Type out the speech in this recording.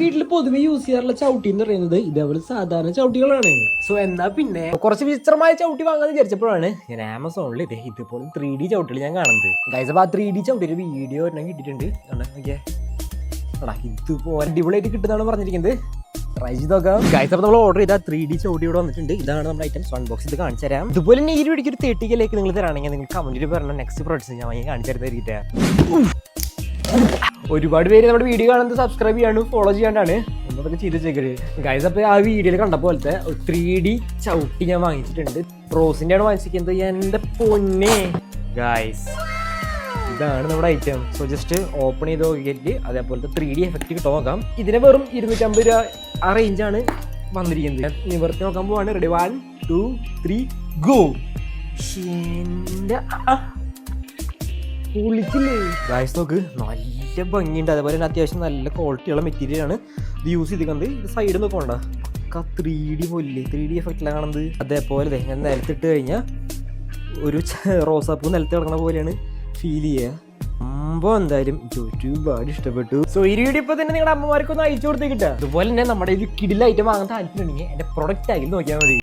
വീട്ടിൽ പൊതുവെ യൂസ് ചെയ്യാറുള്ള ചവിട്ടി എന്ന് പറയുന്നത് ഇതേപോലെ സാധാരണ ചവിട്ടികളാണ്. സോ എന്നാ പിന്നെ കുറച്ച് വിചിത്രമായ ചവിട്ടി വാങ്ങാന്ന് വിചാരിച്ചപ്പോഴാണ് ഞാൻ ആമസോണിൽ ഇതുപോലെ 3D ചവിട്ടികൾ ഞാൻ കാണുന്നത്. ഗൈസ് അപ്പോൾ ആ 3D ചവിട്ടിയുടെ വീഡിയോ എന്നെ കിട്ടിയിട്ടുണ്ട്. ഇതുപോലെ അടിപൊളിയായിട്ട് കിട്ടുന്നതാണ് പറഞ്ഞിരിക്കുന്നത്. ട്രൈ ചെയ്ത് നോക്കാം ഗൈസ്. അപ്പോൾ നമ്മൾ ഓർഡർ ചെയ്ത 3D ചവിട്ടി ഇവിടെ വന്നിട്ടുണ്ട്. ഇതാണ് നമ്മുടെ ഐറ്റംസ്. അൺബോക്സ് ഇത് കാണിച്ചു തരാം. ഇതുപോലെ തന്നെ ഈ വീഡിയോക്ക് ഒരു 30K നിങ്ങൾ തരാണെങ്കിൽ നിങ്ങൾ കമന്റിൽ പറഞ്ഞ നെക്സ്റ്റ് പ്രോഡക്ട്സ് ഞാൻ വാങ്ങി കാണിച്ചു തരുന്നതായിരിക്കും. ഒരുപാട് പേര് നമ്മുടെ വീഡിയോ കാണുന്നത് സബ്സ്ക്രൈബ് ചെയ്യാനും ഫോളോ ചെയ്യാണ്ടാണ്. എന്നതൊക്കെ ചെയ്ത് വെച്ചേക്കരുത് ഗൈസ്. അപ്പോൾ ആ വീഡിയോയിൽ കണ്ട പോലത്തെ 3D ചവിട്ടി ഞാൻ വാങ്ങിച്ചിട്ടുണ്ട്. റോസിൻ്റെ ആണ് വാങ്ങിച്ചിരിക്കുന്നത്. എൻ്റെ പൊന്നെ ഗൈസ്, ഇതാണ് നമ്മുടെ ഐറ്റം. സോ ജസ്റ്റ് ഓപ്പൺ ചെയ്ത് നോക്കിയിട്ട് അതേപോലത്തെ 3D എഫക്റ്റ് കിട്ടാൻ നോക്കാം. ഇതിന് വെറും 250 രൂപ ആ റേഞ്ചാണ് വന്നിരിക്കുന്നത്. നിവർത്തി നോക്കാൻ പോവാണ്. Ready 1 2 3 go. പൊളിച്ചില്ലേ ഗൈസ്? നോക്ക്, നല്ല ഭംഗിയുണ്ട്. അതേപോലെ തന്നെ അത്യാവശ്യം നല്ല ക്വാളിറ്റിയുള്ള മെറ്റീരിയലാണ് ഇത് യൂസ് ചെയ്തിരിക്കുന്നത്. ഇത് സൈഡ് നോക്കണ്ട, 3D പോലെ 3D എഫക്റ്റിലാണ് കാണുന്നത്. അതേപോലെ ഞാൻ നിലത്തിട്ട് കഴിഞ്ഞാൽ ഒരു റോസാപ്പൂ നിലത്ത് കിടക്കണ പോലെയാണ് ഫീൽ ചെയ്യുക. സംഭവം എന്തായാലും ഒരുപാട് ഇഷ്ടപ്പെട്ടു. സോ ഈ വീഡിയോ ഇപ്പോൾ തന്നെ നിങ്ങളുടെ അമ്മമാർക്കൊന്ന് അയച്ചു കൊടുത്തേക്കിട്ടാ. അതുപോലെ തന്നെ നമ്മുടെ ഇത് കിടിൽ ഐറ്റം വാങ്ങാൻ താല്പര്യമുണ്ടെങ്കിൽ എൻ്റെ പ്രൊഡക്റ്റ് ആയി നോക്കിയാൽ മതി.